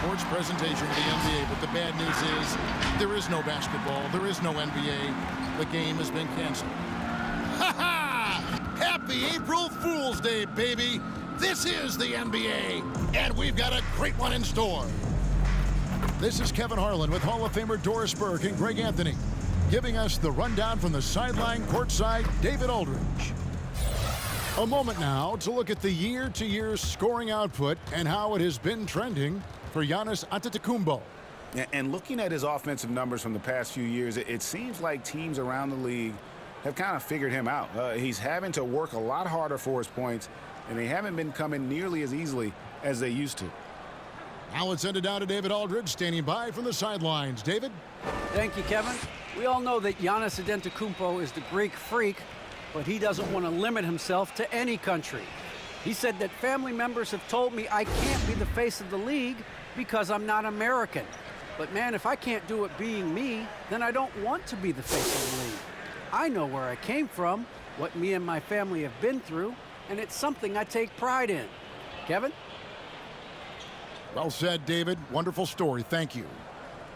sports presentation of the NBA, but the bad news is there is no basketball, there is no NBA. The game has been canceled. Ha ha! Happy April Fool's Day, baby! This is the NBA, and we've got a great one in store. This is Kevin Harlan with Hall of Famer Doris Burke and Greg Anthony, giving us the rundown from the sideline courtside, David Aldridge. A moment now to look at the year-to-year scoring output and how it has been trending for Giannis Antetokounmpo. And looking at his offensive numbers from the past few years, it seems like teams around the league have kind of figured him out. He's having to work a lot harder for his points, and they haven't been coming nearly as easily as they used to. Now let's send it down to David Aldridge, standing by from the sidelines. David? Thank you, Kevin. We all know that Giannis Antetokounmpo is the Greek freak, but he doesn't want to limit himself to any country. He said that family members have told me I can't be the face of the league because I'm not American. But man, if I can't do it being me, then I don't want to be the face of the league. I know where I came from, what me and my family have been through, and it's something I take pride in. Kevin? Well said, David. Wonderful story. Thank you.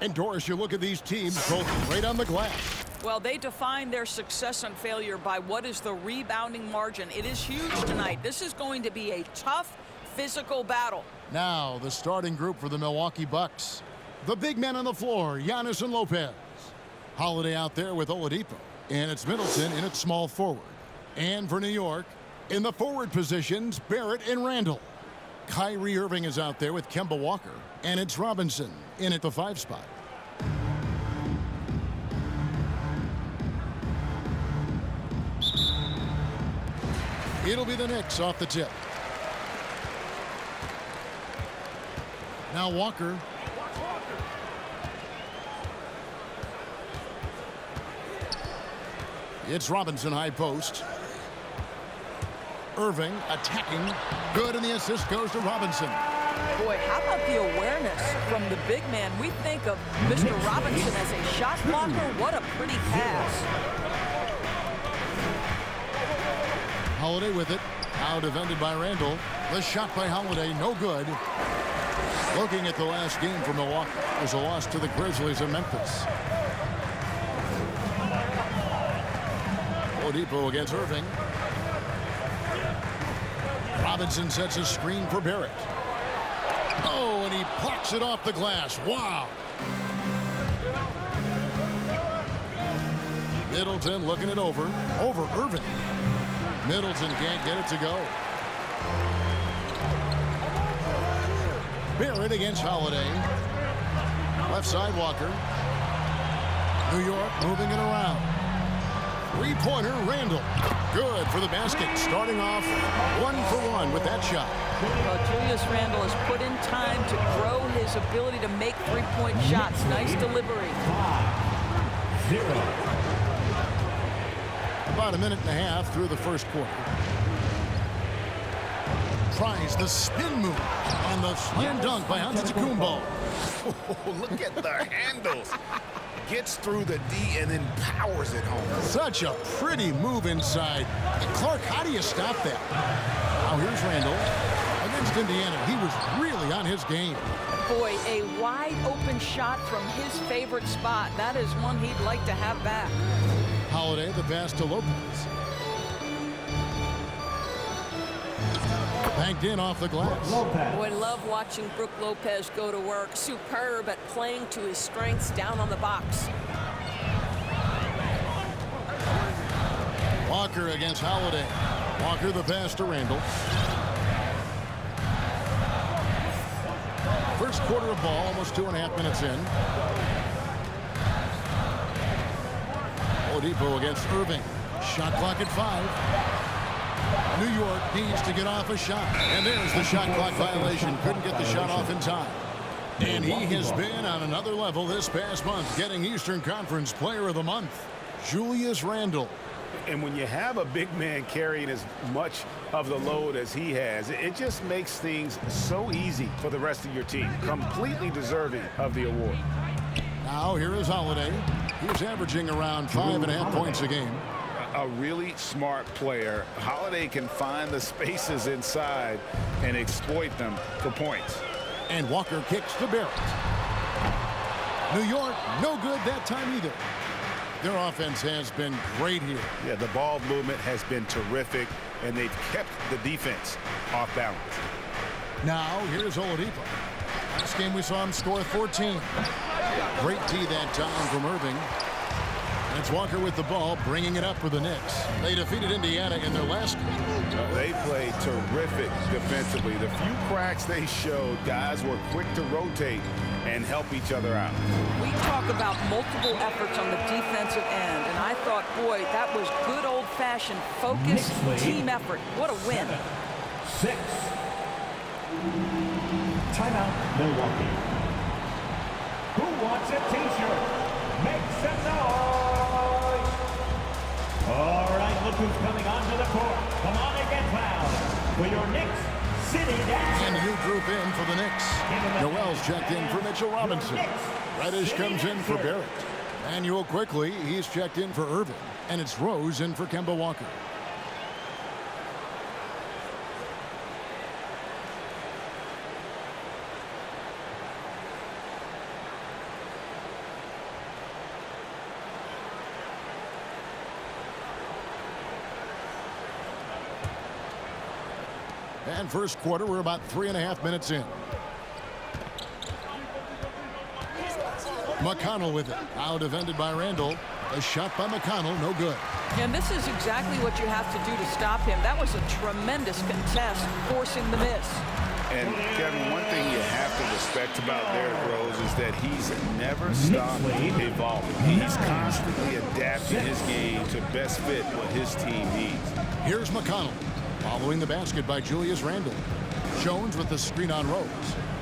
And Doris, you look at these teams both great on the glass. Well, they define their success and failure by what is the rebounding margin. It is huge tonight. This is going to be a tough, physical battle. Now, the starting group for the Milwaukee Bucks. The big men on the floor, Giannis and Lopez. Holiday out there with Oladipo. And it's Middleton in at small forward. And for New York, in the forward positions, Barrett and Randall. Kyrie Irving is out there with Kemba Walker. And it's Robinson in at the 5 spot. It'll be the Knicks off the tip. Now Walker. It's Robinson high post. Irving attacking. Good, and the assist goes to Robinson. Boy, how about the awareness from the big man? We think of Mr. Robinson as a shot blocker. What a pretty pass. Holiday with it. Now defended by Randall. The shot by Holiday, no good. Looking at the last game for Milwaukee, it was a loss to the Grizzlies of Memphis. Oladipo against Irving. Robinson sets a screen for Barrett. Oh, and he plucks it off the glass. Wow. Middleton looking it over Irving. Middleton can't get it to go. Barrett against Holiday. Left side Walker. New York moving it around. Three-pointer Randall. Good for the basket. Starting off 1 for 1 with that shot. Well, Julius Randle has put in time to grow his ability to make three-point shots. Nice delivery. 5-0. About a minute and a half through the first quarter. Tries the spin move and the slam dunk by Antetokounmpo. Oh, look at the handles. Gets through the D and then powers it home. Such a pretty move inside. Clark, how do you stop that? Now here's Randall against Indiana. He was really on his game. Boy, a wide open shot from his favorite spot. That is one he'd like to have back. Holiday, the pass to Lopez. Banked in off the glass. Boy, love watching Brook Lopez go to work. Superb at playing to his strengths down on the box. Walker against Holiday. Walker the pass to Randall. First quarter of ball, almost 2.5 minutes in. Oladipo against Irving. Shot clock at 5. New York needs to get off a shot. And there's the shot clock violation. Couldn't get the shot off in time. And he has been on another level this past month, getting Eastern Conference Player of the Month. Julius Randle. And when you have a big man carrying as much of the load as he has, it just makes things so easy for the rest of your team. Completely deserving of the award. Now here is Holiday. He's averaging around 5.5 points a game. A really smart player. Holiday can find the spaces inside and exploit them for points. And Walker kicks to Barrett. New York, no good that time either. Their offense has been great here. Yeah, the ball movement has been terrific, and they've kept the defense off balance. Now, here's Oladipo. Last game we saw him score 14. Great D that time from Irving. And it's Walker with the ball, bringing it up for the Knicks. They defeated Indiana in their last game. They played terrific defensively. The few cracks they showed, guys were quick to rotate and help each other out. We talk about multiple efforts on the defensive end, and I thought, boy, that was good old-fashioned focused team effort. What a win. 6. Timeout, Milwaukee. Who wants a t-shirt? Make some noise! All right, look who's coming onto the court. Come on and get loud for your Knicks City Dance. And a new group in for the Knicks. Noel's checked in for Mitchell Robinson. Reddish comes in for Barrett. Manuel quickly, he's checked in for Irving. And it's Rose in for Kemba Walker. And first quarter, we're about 3.5 minutes in. McConnell with it. Now defended by Randall. A shot by McConnell, no good. And this is exactly what you have to do to stop him. That was a tremendous contest, forcing the miss. And, Kevin, one thing you have to respect about Derrick Rose is that he's never stopped evolving. He's constantly adapting his game to best fit what his team needs. Here's McConnell. Following the basket by Julius Randle. Jones with the screen on Rose.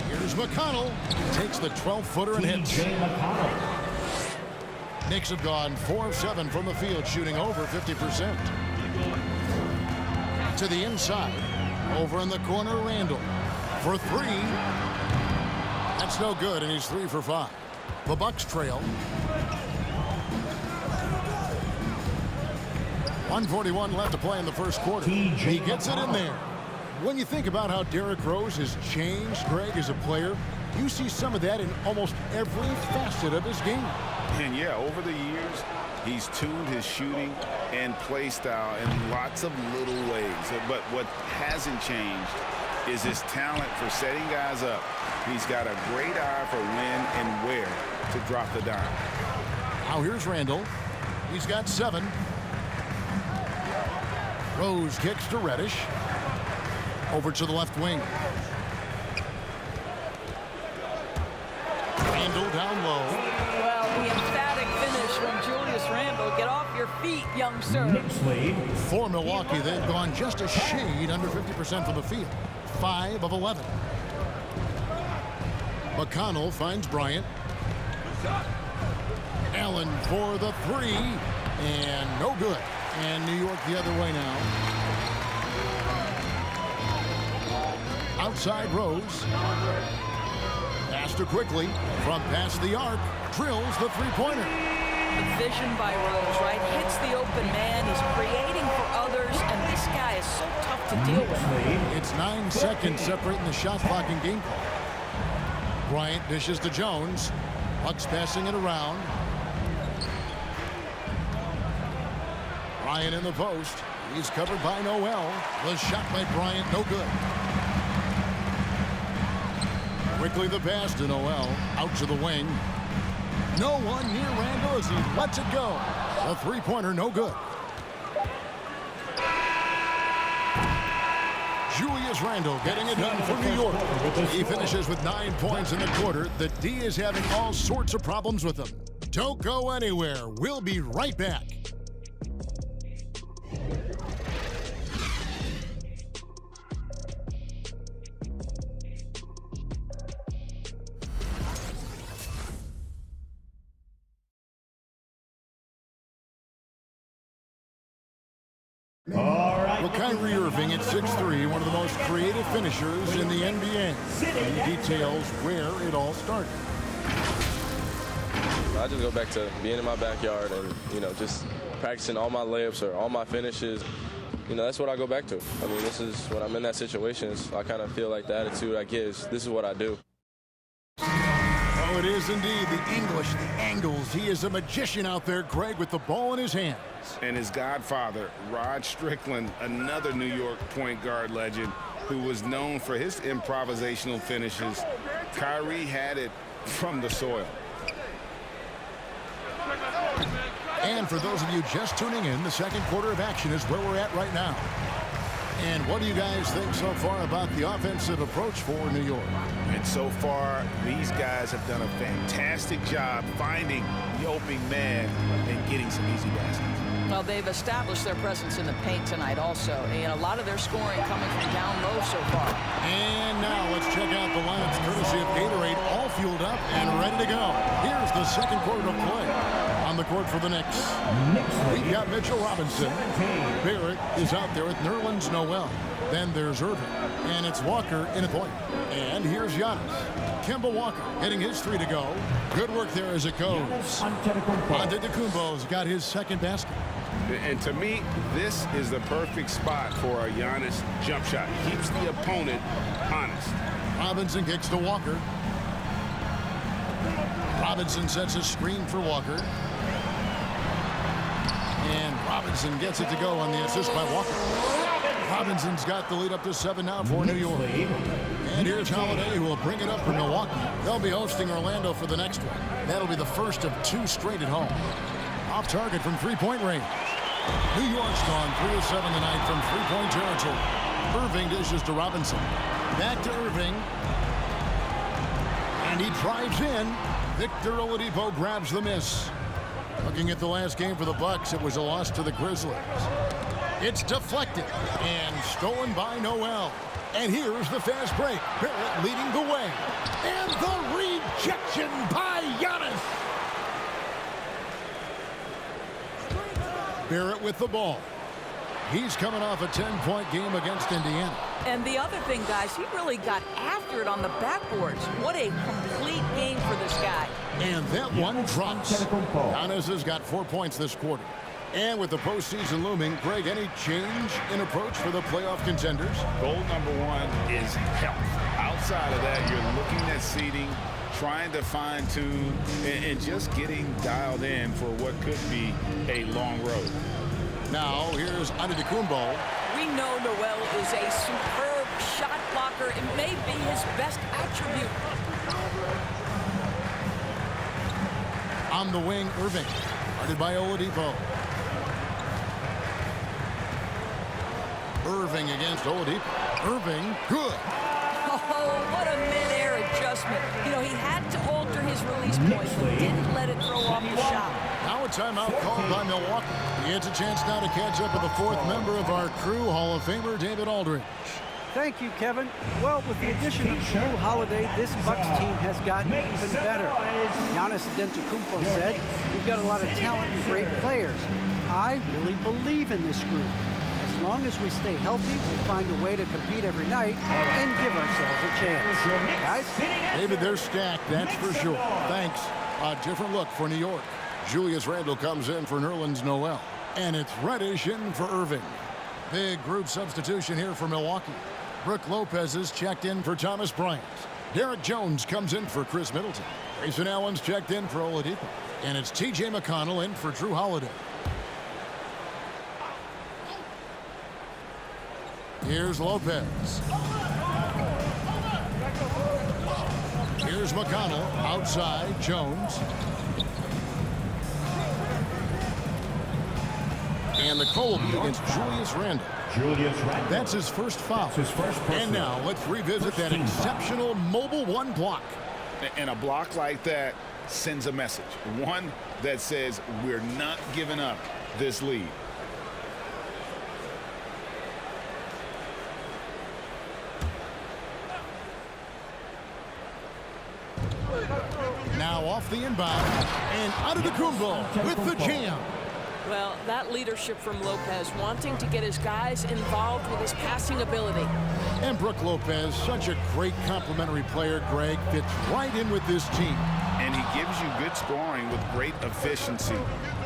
Here's McConnell. Takes the 12-footer and hits. Knicks have gone 4 of 7 from the field, shooting over 50%. To the inside. Over in the corner, Randle. For 3. That's no good, and he's 3 for 5. The Bucks trail. 1:41 left to play in the first quarter. He gets it in there. When you think about how Derrick Rose has changed, Greg, as a player, you see some of that in almost every facet of his game. And, yeah, over the years, he's tuned his shooting and play style in lots of little ways. But what hasn't changed is his talent for setting guys up. He's got a great eye for when and where to drop the dime. Now here's Randall. He's got 7. Rose kicks to Reddish. Over to the left wing. Randall down low. Well, the emphatic finish from Julius Randle. Get off your feet, young sir. For Milwaukee, they've gone just a shade under 50% from the field. 5 of 11. McConnell finds Bryant. Allen for the 3. And no good. And New York the other way now. Outside Rose. Faster quickly. From past the arc. Drills the three-pointer. Vision by Rose, right? Hits the open man. He's creating for others. And this guy is so tough to deal with. It's 9 seconds separating the shot clock and game clock. Bryant dishes to Jones. Bucks passing it around. Bryant in the post. He's covered by Noel. The shot by Bryant, no good. Quickly the pass to Noel. Out to the wing. No one near Randall as he lets it go. The three-pointer, no good. Julius Randle getting it done for New York. He finishes with 9 points in the quarter. The D is having all sorts of problems with him. Don't go anywhere. We'll be right back. Well, Kyrie Irving at 6'3", one of the most creative finishers in the NBA. He details where it all started. I just go back to being in my backyard and, just practicing all my layups or all my finishes. That's what I go back to. I mean, this is when I'm in that situation. I kind of feel like the attitude I get is this is what I do. Oh, it is indeed. The English, the angles. He is a magician out there, Greg, with the ball in his hands. And his godfather, Rod Strickland, another New York point guard legend who was known for his improvisational finishes. Kyrie had it from the soil. And for those of you just tuning in, the second quarter of action is where we're at right now. And what do you guys think so far about the offensive approach for New York? And so far, these guys have done a fantastic job finding the opening man and getting some easy baskets. Well, they've established their presence in the paint tonight also, and a lot of their scoring coming from down low so far. And now let's check out the lineups courtesy of Gatorade, all fueled up and ready to go. Here's the second quarter of play. On the court for the Knicks, we've got Mitchell Robinson. Barrett is out there with Nerlens Noel. Then there's Irving, and it's Walker in a point. And here's Giannis. Kemba Walker hitting his three to go. Good work there as it goes. Antetokounmpo's got his second basket. And to me, this is the perfect spot for a Giannis jump shot. Keeps the opponent honest. Robinson kicks to Walker. Robinson sets a screen for Walker. And Robinson gets it to go on the assist by Walker. Robinson's got the lead up to 7 now for New York. And here's Holiday, who will bring it up for Milwaukee. They'll be hosting Orlando for the next one. That'll be the first of 2 straight at home. Off target from three-point range. New York's gone 3 of 7 tonight from three-point territory. Irving dishes to Robinson. Back to Irving. And he drives in. Victor Oladipo grabs the miss. Looking at the last game for the Bucks, it was a loss to the Grizzlies. It's deflected and stolen by Noel. And here's the fast break. Barrett leading the way. And the rejection by Giannis. Barrett with the ball. He's coming off a 10-point game against Indiana. And the other thing, guys, he really got after it on the backboards. What a complete game for this guy. And that one drops. Giannis has got 4 points this quarter. And with the postseason looming, Greg, any change in approach for the playoff contenders? Goal number 1 is health. Outside of that, you're looking at seeding, trying to fine-tune, and just getting dialed in for what could be a long road. Now, here's Antetokounmpo. We know Noel is a superb shot blocker. It may be his best attribute. On the wing, Irving. Guarded by Oladipo. Irving against Oladipo. Irving, good. Oh, what a mid-air adjustment. You know, he had to alter his release point, but didn't let it throw off the shot. Now a timeout called by Milwaukee. He gets a chance now to catch up with the 4th member of our crew, Hall of Famer David Aldridge. Thank you, Kevin. Well, with the addition of Jrue Holiday, this Bucks team has gotten even better. Giannis Antetokounmpo said, "We've got a lot of talent and great players. I really believe in this group. As long as we stay healthy, we find a way to compete every night and give ourselves a chance." Guys? David, they're stacked, that's for sure. Thanks. A different look for New York. Julius Randle comes in for Nerlens Noel. And it's Reddish in for Irving. Big group substitution here for Milwaukee. Brook Lopez is checked in for Thomas Bryant. Derek Jones comes in for Chris Middleton. Grayson Allen's checked in for Oladipo. And it's T.J. McConnell in for Jrue Holiday. Here's Lopez. Here's McConnell. Outside, Jones. And the call will be against Julius Randle. That's his first foul. And now let's revisit that exceptional mobile 1 block. And a block like that sends a message. One that says we're not giving up this lead. Now off the inbound. And Antetokounmpo with the jam. Well, that leadership from Lopez, wanting to get his guys involved with his passing ability. And Brook Lopez, such a great complimentary player, Greg, fits right in with this team. And he gives you good scoring with great efficiency.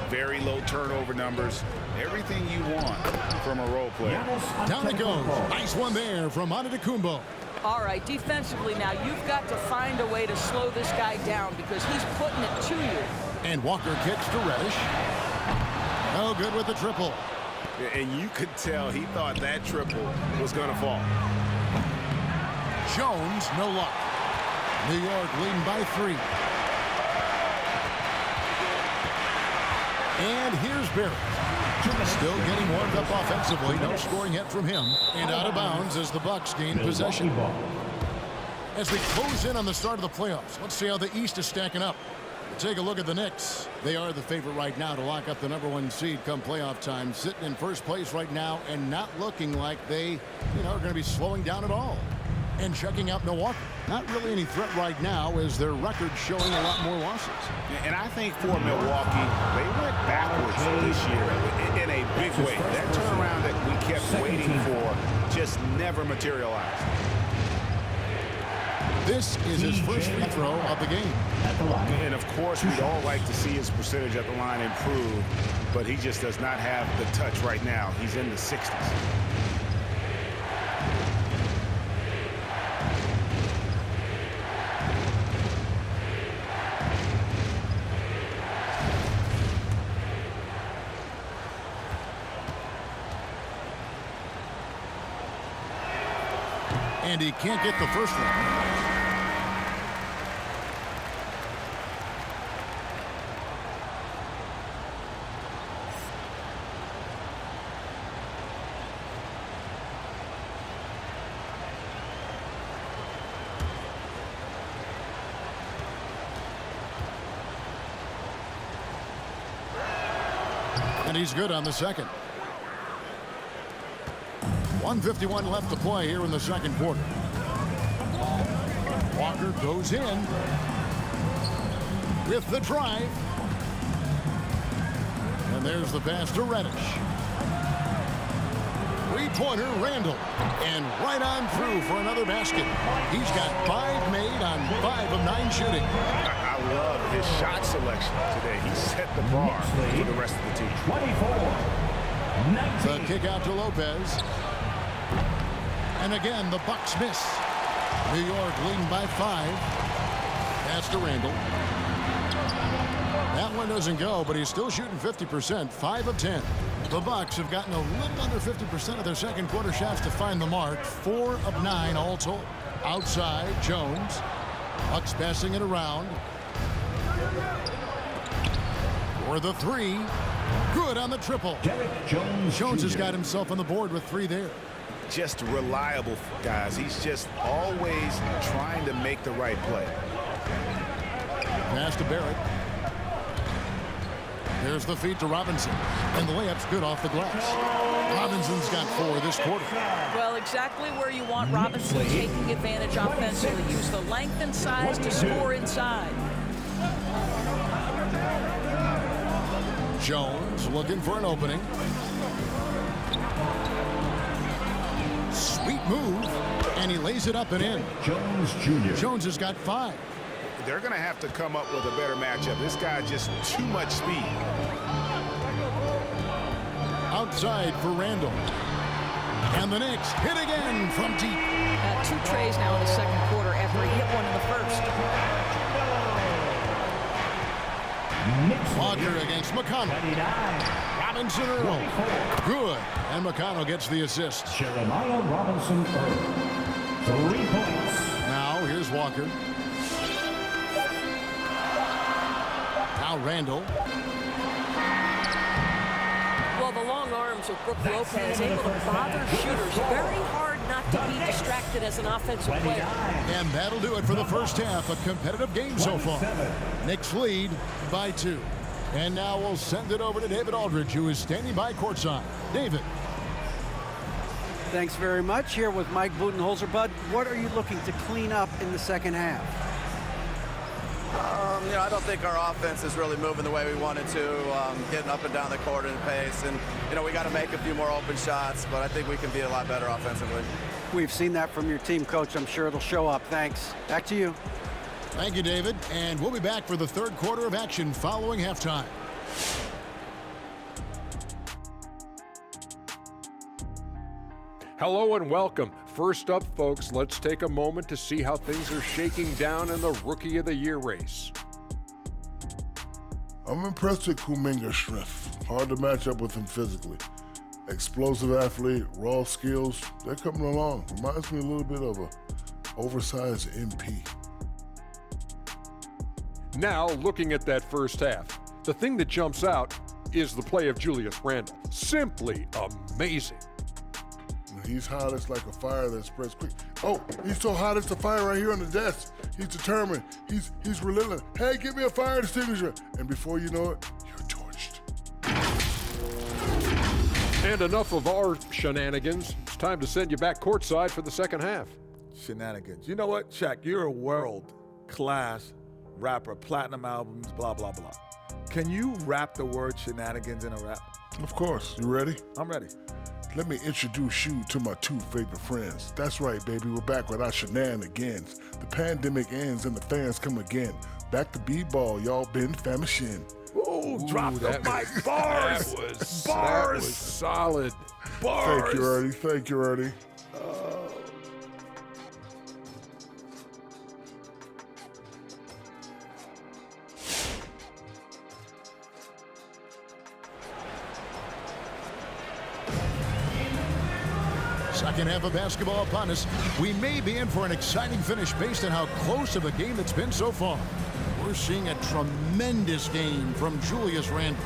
Very low turnover numbers. Everything you want from a role player. Down it goes. Nice one there from Antetokounmpo. All right, defensively now, you've got to find a way to slow this guy down because he's putting it to you. And Walker kicks to Reddish. No good with the triple. And you could tell he thought that triple was going to fall. Jones, no luck. New York leading by 3. And here's Barrett. Still getting warmed up offensively. No scoring yet from him. And out of bounds as the Bucks gain possession. As we close in on the start of the playoffs, let's see how the East is stacking up. Take a look at the Knicks. They are the favorite right now to lock up the #1 seed come playoff time. Sitting in first place right now and not looking like they, are going to be slowing down at all. And checking out Milwaukee. Not really any threat right now as their record showing a lot more losses. And I think for Milwaukee, they went backwards this year in a big way. That turnaround that we kept waiting for just never materialized. This is his first free throw of the game. And of course, we'd all like to see his percentage at the line improve, but he just does not have the touch right now. He's in the 60s. And he can't get the first one. And he's good on the second. 1:51 left to play here in the second quarter. Walker goes in with the drive. And there's the pass to Reddish. Three-pointer Randall. And right on through for another basket. He's got 5 made on 5 of 9 shooting. I love his shot selection today. He set the bar for the rest of the team. 24-19. The kick out to Lopez. And again, the Bucks miss. New York leading by 5. Pass to Randall. That one doesn't go, but he's still shooting 50%, 5 of 10. The Bucks have gotten a little under 50% of their second quarter shots to find the mark. 4 of 9 all told. Outside, Jones. Bucks passing it around. For the 3. Good on the triple. Jones has got himself on the board with 3 there. Just reliable, guys. He's just always trying to make the right play. Pass to Barrett. There's the feed to Robinson. And the layup's good off the glass. Robinson's got 4 this quarter. Well, exactly where you want Robinson taking advantage offensively. Use the length and size to score inside. Jones looking for an opening. Sweet move. And he lays it up and in. Jones Jr. Jones has got 5. They're going to have to come up with a better matchup. This guy just too much speed. Outside for Randall. And the Knicks hit again from deep. 2 trays now in the second quarter after he hit one in the first. Walker against McConnell. 29. Robinson Earl. Good. And McConnell gets the assist. Jeremiah Robinson Earl. 3 points. Now here's Walker. Now Randall. Well, the long arms of Brook Lopez able to bother shooters. Very hard not to be distracted as an offensive player. And that'll do it for the first half. A competitive game so far. Knicks lead by 2. And now we'll send it over to David Aldridge, who is standing by courtside. David. Thanks very much. Here with Mike Budenholzer. Bud, what are you looking to clean up in the second half? I don't think our offense is really moving the way we wanted to, getting up and down the court in pace. And, we got to make a few more open shots, but I think we can be a lot better offensively. We've seen that from your team, Coach. I'm sure it'll show up. Thanks. Back to you. Thank you, David. And we'll be back for the third quarter of action following halftime. Hello and welcome. First up, folks, let's take a moment to see how things are shaking down in the Rookie of the Year race. I'm impressed with Kuminga's strength. Hard to match up with him physically. Explosive athlete, raw skills, they're coming along. Reminds me a little bit of a oversized MP. Now, looking at that first half, the thing that jumps out is the play of Julius Randle. Simply amazing. He's hot as like a fire that spreads quick. Oh, he's so hot it's a fire right here on the desk. He's determined. He's relentless. Hey, give me a fire extinguisher. And before you know it, you're torched. And enough of our shenanigans. It's time to send you back courtside for the second half. Shenanigans. You know what, Shaq? You're a world-class rapper, platinum albums, blah, blah, blah. Can you rap the word shenanigans in a rap? Of course. You ready? I'm ready. Let me introduce you to my two favorite friends. That's right, baby. We're back with our shenanigans. The pandemic ends and the fans come again. Back to B-ball, y'all been famishing. Ooh, drop the mic. Bars. That Bars. was solid. Bars. Thank you, Ernie. Thank you, Ernie. Second half of basketball upon us. We may be in for an exciting finish based on how close of a game it's been so far. We're seeing a tremendous game from Julius Randle.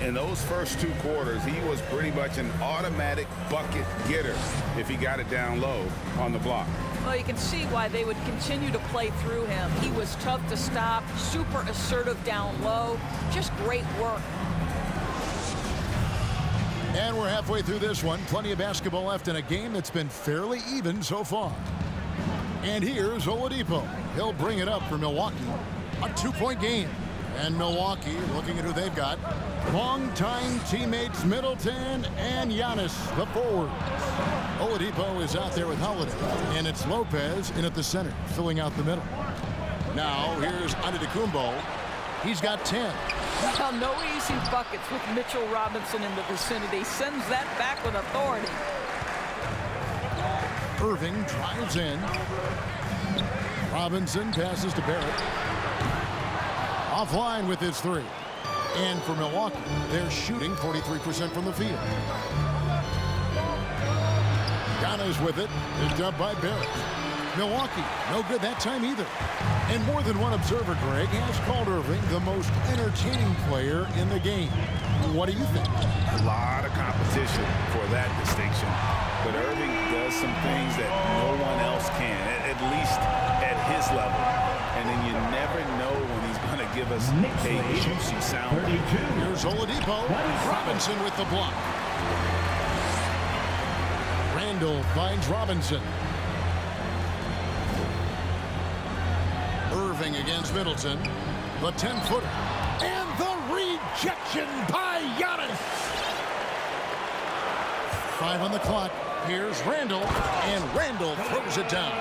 In those first two quarters, he was pretty much an automatic bucket getter if he got it down low on the block. Well, you can see why they would continue to play through him. He was tough to stop, super assertive down low, just great work. And we're halfway through this one. Plenty of basketball left in a game that's been fairly even so far. And here's Oladipo. He'll bring it up for Milwaukee. A two-point game. And Milwaukee, looking at who they've got, longtime teammates Middleton and Giannis, the forwards. Oladipo is out there with Holiday, and it's Lopez in at the center, filling out the middle. Now, here's Antetokounmpo. He's got 10. Well, no easy buckets with Mitchell Robinson in the vicinity. Sends that back with authority. Irving drives in. Robinson passes to Barrett. Offline with his three. And for Milwaukee, they're shooting 43% from the field. Giannis with it. Picked up by Barrett. Milwaukee, no good that time either. And more than one observer, Greg, has called Irving the most entertaining player in the game. What do you think? A lot of competition for that distinction. But Irving does some things that no one else can, at least at his level. And then you never know when he's going to give us a juicy sound. Here's Oladipo. Robinson with the block. Randle finds Robinson. Irving against Middleton. The 10-footer. And the rejection by Giannis. 5 on the clock. Here's Randle. And Randle throws it down.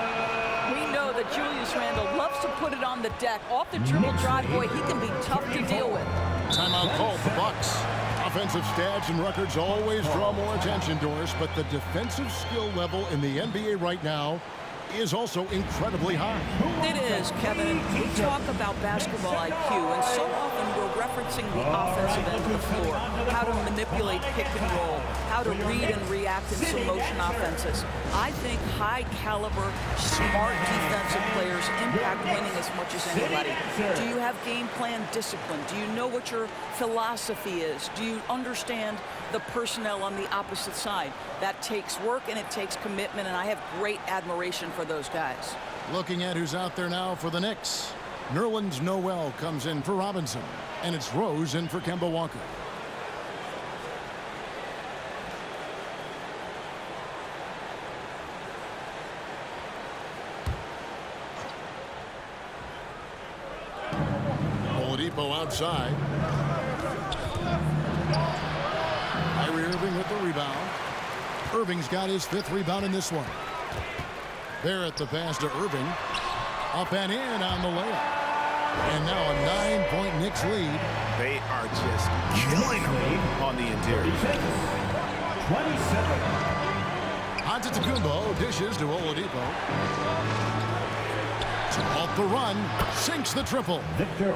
We know that Julius Randle loves to put it on the deck. Off the dribble drive, boy, he can be tough to deal with. Timeout called for Bucks. Offensive stats and records always draw more attention, Doris, but the defensive skill level in the NBA right now is also incredibly high. It is, Kevin. We talk about basketball IQ, and so often we're referencing the offensive end of the floor, how to manipulate pick and roll, how to read and react in some motion offenses. I think high-caliber, smart defensive players impact winning as much as anybody. Do you have game plan discipline? Do you know what your philosophy is? Do you understand the personnel on the opposite side? That takes work and it takes commitment, and I have great admiration for those guys. Looking at who's out there now for the Knicks. Nerlens Noel comes in for Robinson, and it's Rose in for Kemba Walker. Oladipo outside. Kyrie Irving with the rebound. Irving's got his 5th rebound in this one. Barrett the pass to Irving. Up and in on the layup. And now a 9-point Knicks lead. They are just killing them on the interior. 27. Antetokounmpo dishes to Oladipo. To halt the run, sinks the triple.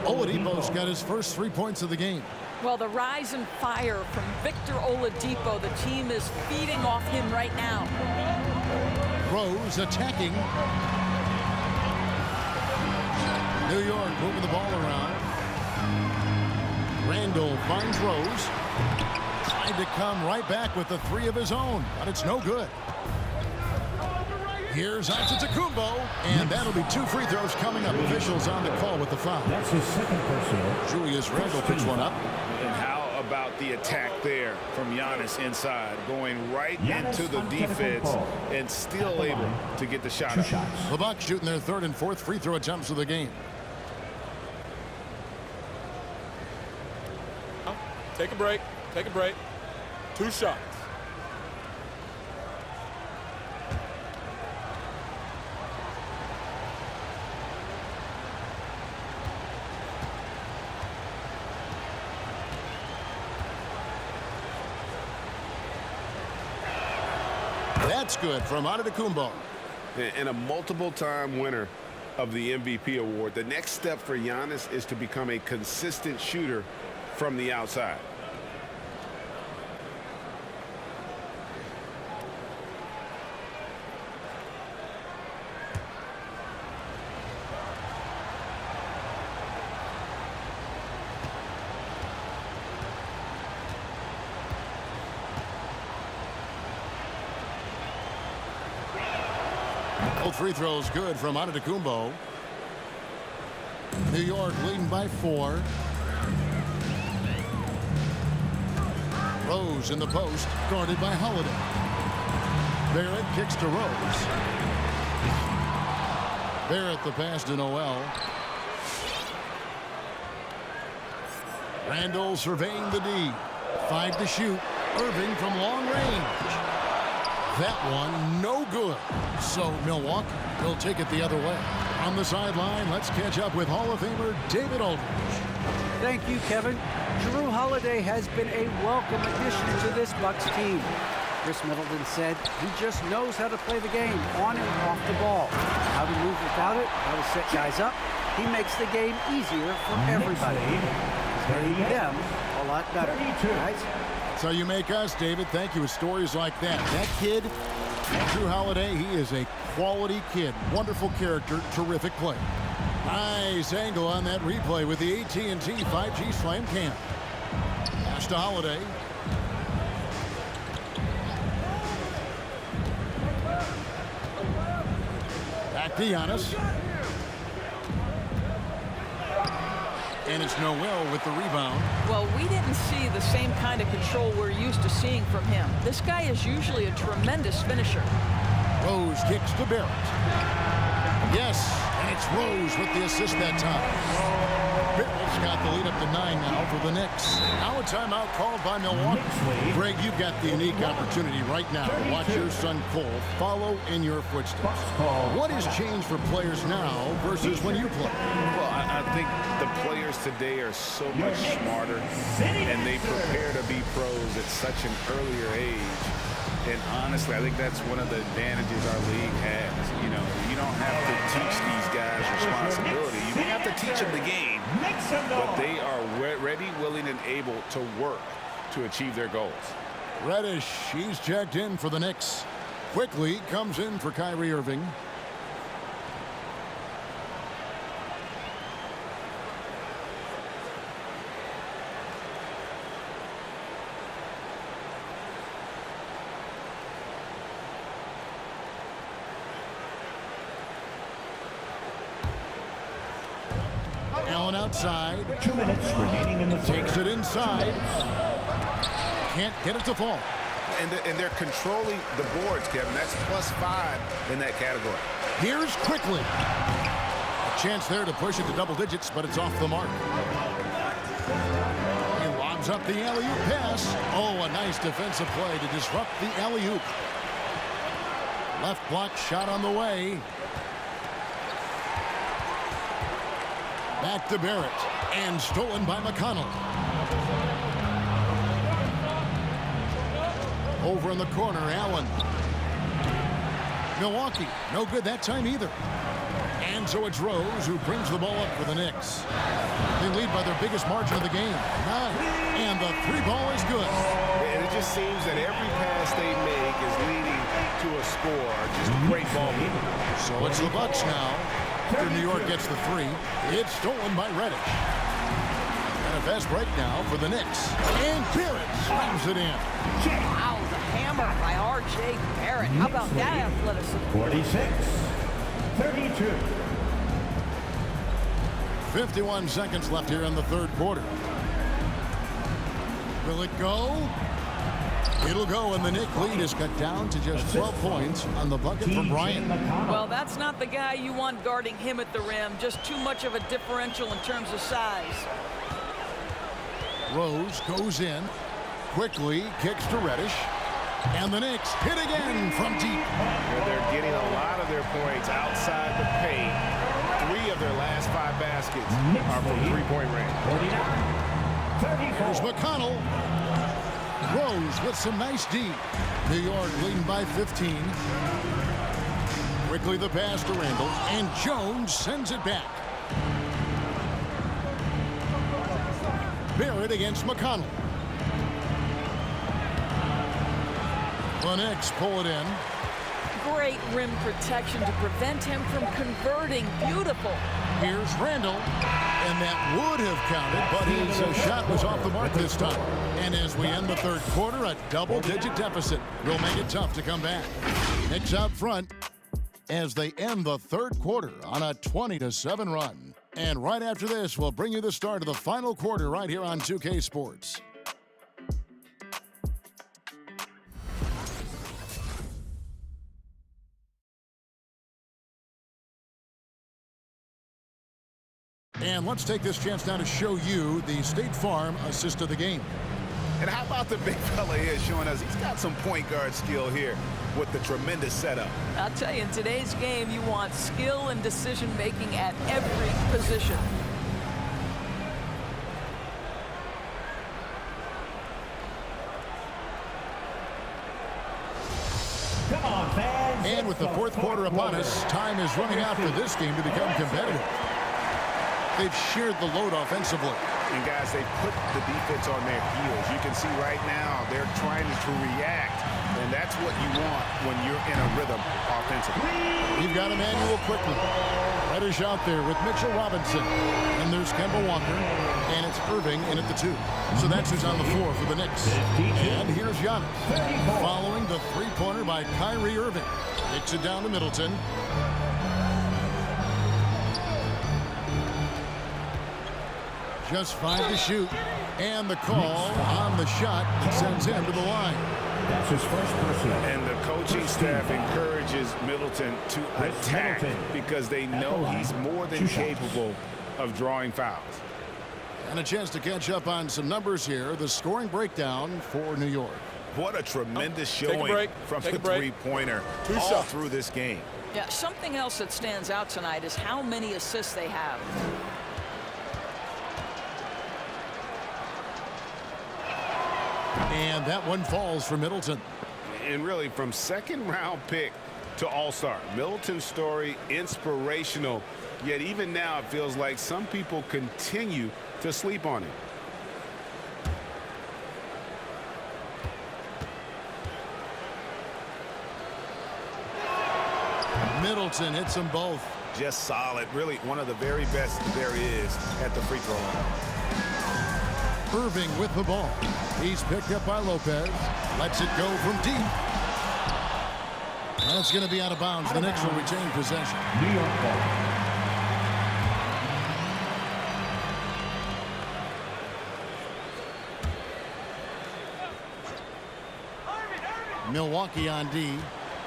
Oladipo's got his first 3 points of the game. Well, the rise and fire from Victor Oladipo, the team is feeding off him right now. Rose attacking. New York moving the ball around. Randall finds Rose. Tried to come right back with the 3 of his own, but it's no good. Here's Antetokounmpo, and that'll be 2 free throws coming up. Officials on the call with the foul. That's his second personal. Julius Randle picks one up. And how about the attack there from Giannis inside, going right into the defense and still able to get the shot up. The Bucks shooting their 3rd and 4th free throw attempts of the game. Take a break. Take a break. 2 shots. That's good from Antetokounmpo. And a multiple-time winner of the MVP award. The next step for Giannis is to become a consistent shooter from the outside. Both free throws good from Antetokounmpo. New York leading by 4. Rose in the post, guarded by Holiday. Barrett kicks to Rose. Barrett the pass to Noel. Randall surveying the D. 5 to shoot. Irving from long range. That one no good. So Milwaukee will take it the other way. On the sideline, let's catch up with Hall of Famer David Aldridge. Thank you, Kevin. Jrue Holiday has been a welcome addition to this Bucks team. Chris Middleton said he just knows how to play the game on and off the ball. How to move without it, how to set guys up. He makes the game easier for everybody. He's made them a lot better, guys. So you make us, David. Thank you. With stories like that. That kid, Jrue Holiday, he is a quality kid. Wonderful character, terrific play. Nice angle on that replay with the AT&T 5G Slam Cam. Pass to Holiday. Back to Giannis. And it's Noel with the rebound. Well, we didn't see the same kind of control we're used to seeing from him. This guy is usually a tremendous finisher. Rose kicks to Barrett. Yes, and it's Rose with the assist that time. Barrett's got the lead up to 9 now for the Knicks. Now a timeout called by Milwaukee. Greg, you've got the unique opportunity right now to watch your son Cole follow in your footsteps. What has changed for players now versus when you played? Well, I think the players today are so much smarter, and they prepare to be pros at such an earlier age. And honestly, I think that's one of the advantages our league has. You know, you don't have to teach these guys responsibility. You may have to teach them the game, but they are ready, willing, and able to work to achieve their goals. Reddish, he's checked in for the Knicks. Quickly comes in for Kyrie Irving. Allen outside. 2 minutes remaining in the third. Takes it inside. Can't get it to fall. And they're controlling the boards, Kevin. That's +5 in that category. Here's Quickly. A chance there to push it to double digits, but it's off the mark. He lobs up the alley-oop pass. Oh, a nice defensive play to disrupt the alley-oop. Left block shot on the way. Back to Barrett, and stolen by McConnell. Over in the corner, Allen. Milwaukee, no good that time either. And so it's Rose who brings the ball up for the Knicks. They lead by their biggest margin of the game, 9. And the three ball is good. And it just seems that every pass they make is leading to a score. Just great ball movement. So it's the Bucks now. After New York gets the 3, it's stolen by Reddish. And a fast break now for the Knicks. And Barrett slams it in. Wow, the hammer by R.J. Barrett. How about that athleticism? 46-32. 51 seconds left here in the third quarter. Will it go? It'll go, and the Knick lead is cut down to just 12 points on the bucket from Bryant. Well, that's not the guy you want guarding him at the rim. Just too much of a differential in terms of size. Rose goes in, quickly kicks to Reddish, and the Knicks hit again from deep. They're getting a lot of their points outside the paint. 3 of their last 5 baskets are from three-point range. Here's McConnell. Rose with some nice D. New York leading by 15. Quickly the pass to Randall, and Jones sends it back. Barrett against McConnell. The Knicks pull it in. Great rim protection to prevent him from converting. Beautiful. Here's Randall, and that would have counted, but his shot was off the mark this time. And as we end the third quarter, a double-digit deficit will make it tough to come back. Knicks out front as they end the third quarter on a 20-7 run. And right after this, we'll bring you the start of the final quarter right here on 2K Sports. And let's take this chance now to show you the State Farm assist of the game. And how about the big fella here showing us he's got some point guard skill here with the tremendous setup. I'll tell you, in today's game, you want skill and decision-making at every position. Come on, fans. And with the fourth quarter upon us, time is running out for this game to become competitive. They've shared the load offensively. And guys, they put the defense on their heels. You can see right now they're trying to react, and that's what you want when you're in a rhythm offensively. You've got Emmanuel quickly. Reddish out there with Mitchell Robinson. And there's Kemba Walker, and it's Irving in at the 2. So that's who's on the floor for the Knicks. And here's Giannis. Following the three-pointer by Kyrie Irving. Kicks it down to Middleton. Just 5 to shoot. And the call on the shot that sends him to the line. That's his first personal. And the coaching staff encourages Middleton to attack because they know he's more than capable of drawing fouls. And a chance to catch up on some numbers here. The scoring breakdown for New York. What a tremendous showing from the three-pointer all through this game. Yeah, something else that stands out tonight is how many assists they have. And that one falls for Middleton. And really, from second-round pick to all-star, Middleton's story inspirational. Yet even now, it feels like some people continue to sleep on him. Middleton hits them both. Just solid. Really one of the very best there is at the free throw line. Irving with the ball. He's picked up by Lopez. Lets it go from deep. That's going to be out of bounds. The Knicks will retain possession. New York ball. Milwaukee on D.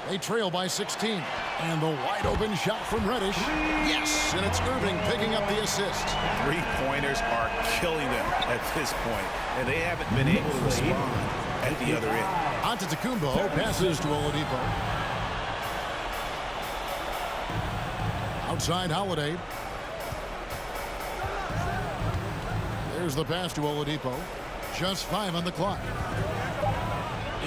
They trail by 16. And the wide open shot from Reddish. Yes, and it's Irving picking up the assist. Three-pointers are killing them at this point, and they haven't been able to respond at the other end. Antetokounmpo passes to Oladipo. Outside Holiday. There's the pass to Oladipo. Just 5 on the clock.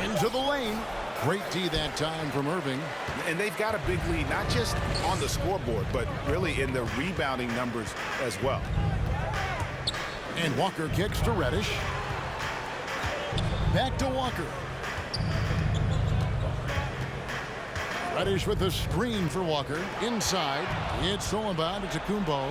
Into the lane. Great D that time from Irving. And they've got a big lead, not just on the scoreboard, but really in the rebounding numbers as well. And Walker kicks to Reddish. Back to Walker. Reddish with the screen for Walker. Inside. It's stolen by Antetokounmpo.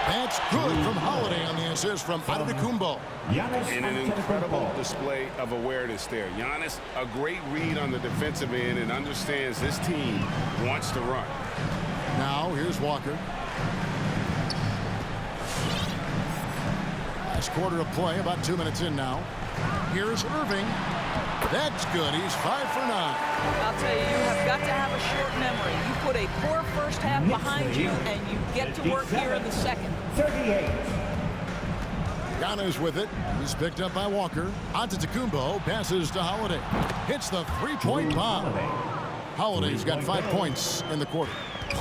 That's good from Holiday on the assist from Antetokounmpo. And an incredible display of awareness there. Giannis, a great read on the defensive end and understands this team wants to run. Now here's Walker. Last quarter of play, about 2 minutes in now. Here's Irving. That's good. He's 5 for 9. I'll tell you, you have got to have a short memory. You put a poor first half behind you, and you get to work here in the second. 38. Giannis with it. He's picked up by Walker. Antetokounmpo passes to Holiday. Hits the three-point bomb. Holiday's got 5 points in the quarter.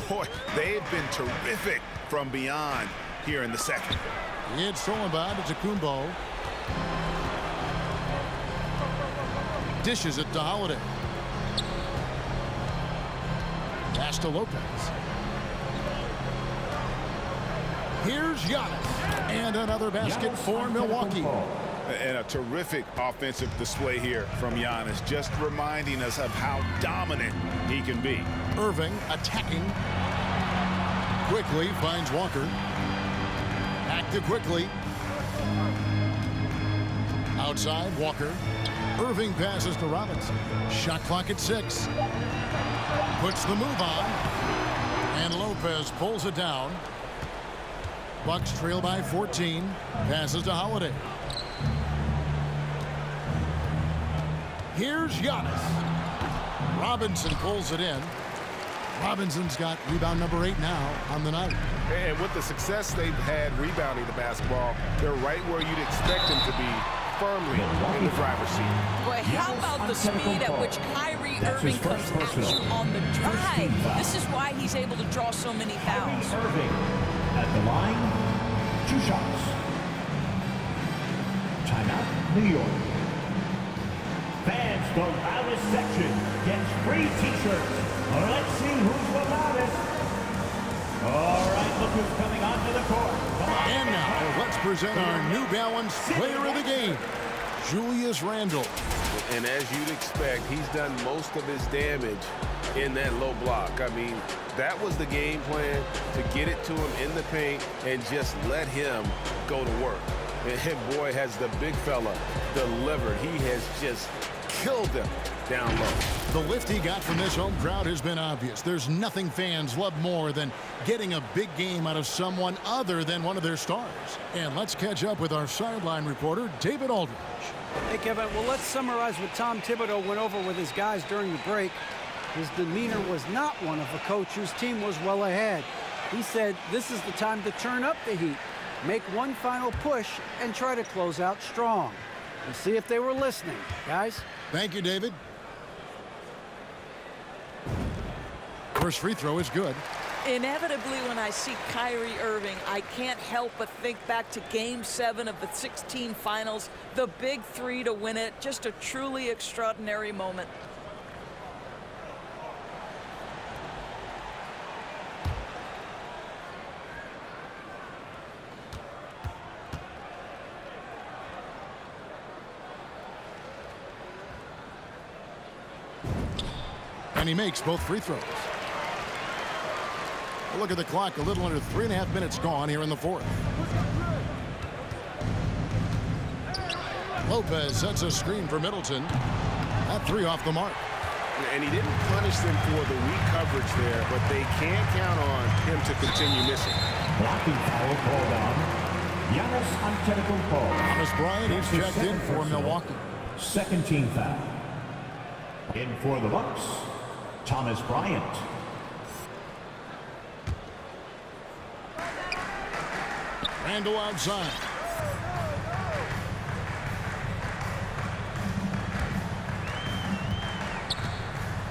Boy, they've been terrific from beyond here in the second. It's stolen by Antetokounmpo. Dishes it to Holiday. Pass to Lopez. Here's Giannis. And another basket for Milwaukee. And a terrific offensive display here from Giannis, just reminding us of how dominant he can be. Irving attacking. Quickly finds Walker. Back to Quickly. Outside, Walker. Irving passes to Robinson. Shot clock at 6. Puts the move on. And Lopez pulls it down. Bucks trail by 14. Passes to Holiday. Here's Giannis. Robinson pulls it in. Robinson's got rebound number 8 now on the night. And with the success they've had rebounding the basketball, they're right where you'd expect them to be, firmly in the driver's seat. Boy, how about the speed at which Kyrie Irving comes at you on the drive? This is why he's able to draw so many fouls. Kyrie Irving at the line, 2 shots. Timeout, New York. Fans, the loudest section gets free t-shirts. Let's see who's the loudest. All right, look who's coming onto the court. And now, let's present our New Balance player of the game, Julius Randle. And as you'd expect, he's done most of his damage in that low block. I mean, that was the game plan, to get it to him in the paint and just let him go to work. And boy, has the big fella delivered. He has just killed them down low. The lift he got from this home crowd has been obvious. There's nothing fans love more than getting a big game out of someone other than one of their stars. And let's catch up with our sideline reporter, David Aldridge. Hey, Kevin, well, let's summarize what Tom Thibodeau went over with his guys during the break. His demeanor was not one of a coach whose team was well ahead. He said this is the time to turn up the heat, make one final push, and try to close out strong. We'll see if they were listening, guys. Thank you, David. First free throw is good. Inevitably, when I see Kyrie Irving, I can't help but think back to Game 7 of the 16 finals, the big 3 to win it. Just a truly extraordinary moment. And he makes both free throws. Look at the clock, a little under 3.5 minutes gone here in the fourth. Lopez sets a screen for Middleton. That 3 off the mark. And he didn't punish them for the weak coverage there, but they can't count on him to continue missing. Blocking foul called on Giannis Antetokounmpo. Thomas Bryant is checked in for Milwaukee. Second team foul. In for the Bucks, Thomas Bryant. Randle outside.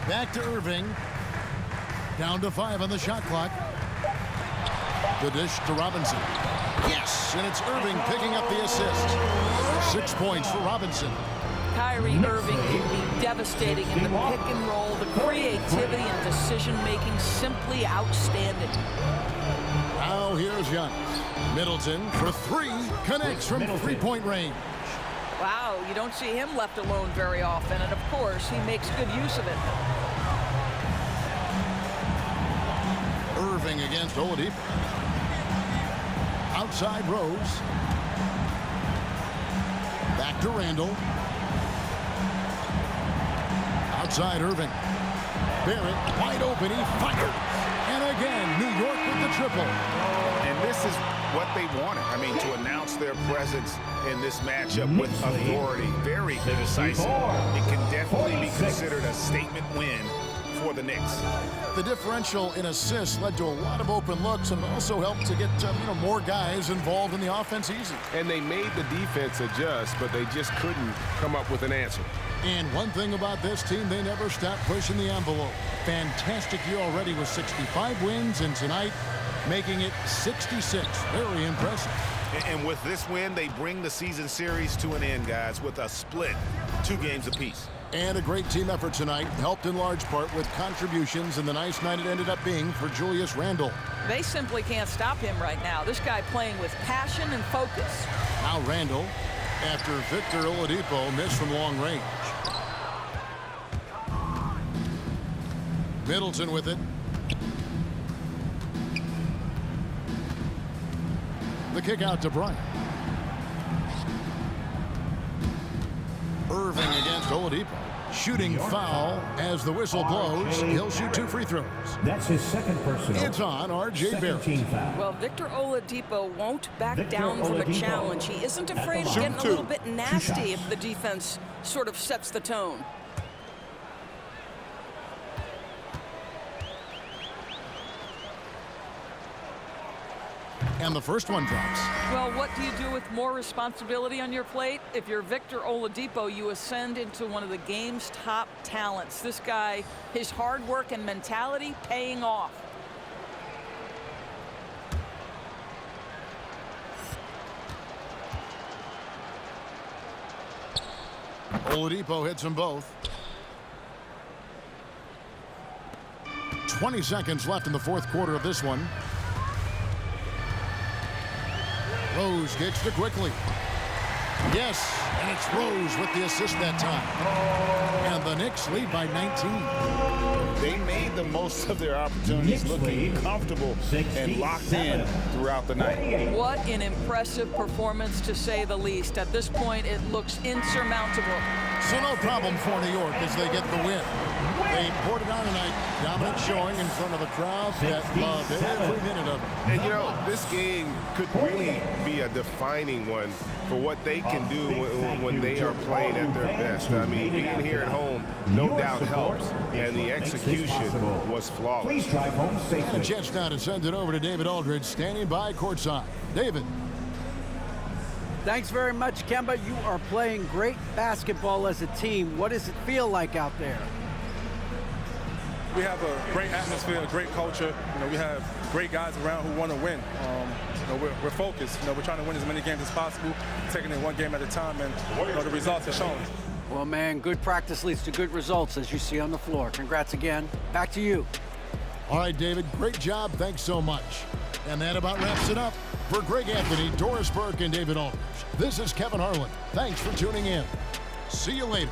Back to Irving. Down to 5 on the shot clock. The dish to Robinson. Yes, and it's Irving picking up the assist. 6 points for Robinson. Kyrie Irving can be devastating in the pick and roll. The creativity and decision-making simply outstanding. Now here's Giannis. Middleton for three, connects from three-point range. Wow, you don't see him left alone very often, and of course, he makes good use of it. Irving against Oladipo. Outside Rose. Back to Randall. Outside Irving. Barrett wide open. He fires. And again, New York with the triple. And this is what they wanted. I mean, to announce their presence in this matchup with authority. Very decisive. It can definitely be considered a statement win for the Knicks. The differential in assists led to a lot of open looks and also helped to get more guys involved in the offense easy. And they made the defense adjust, but they just couldn't come up with an answer. And one thing about this team, they never stopped pushing the envelope. Fantastic year already with 65 wins, and tonight making it 66. Very impressive. And with this win, they bring the season series to an end, guys, with a split, 2 games apiece. And a great team effort tonight, helped in large part with contributions, and the nice night it ended up being for Julius Randle. They simply can't stop him right now. This guy playing with passion and focus. Now Randle, after Victor Oladipo missed from long range. Middleton with it. The kick out to Bryant. Irving against Oladipo. Shooting foul as the whistle blows. He'll shoot 2 free throws. That's his second personal. It's on R.J. Barrett. Well, Victor Oladipo won't back down from a challenge. He isn't afraid of getting a little bit nasty if the defense sort of sets the tone. And the first one drops. Well, what do you do with more responsibility on your plate? If you're Victor Oladipo, you ascend into one of the game's top talents. This guy, his hard work and mentality paying off. Oladipo hits them both. 20 seconds left in the fourth quarter of this one. Rose gets to quickly. Yes, and it's Rose with the assist that time. And the Knicks lead by 19. They made the most of their opportunities, looking comfortable and locked in throughout the night. What an impressive performance, to say the least. At this point, it looks insurmountable. So no problem for New York as they get the win. They poured it on tonight. Dominant showing in front of a crowd that loved every minute of it. And you know, this game could really be a defining one for what they can do when they are playing at their best. I mean, being here at home no doubt helps, and the execution was flawless. Please drive home safely. The Jets now to send it over to David Aldridge, standing by courtside. David. Thanks very much, Kemba. You are playing great basketball as a team. What does it feel like out there? We have a great atmosphere, a great culture. You know, we have great guys around who want to win. You know, we're focused. You know, we're trying to win as many games as possible, taking it one game at a time, and you know, the results are showing. Well, man, good practice leads to good results, as you see on the floor. Congrats again. Back to you. All right, David, great job. Thanks so much. And that about wraps it up. For Greg Anthony, Doris Burke, and David Aldridge, this is Kevin Harlan. Thanks for tuning in. See you later.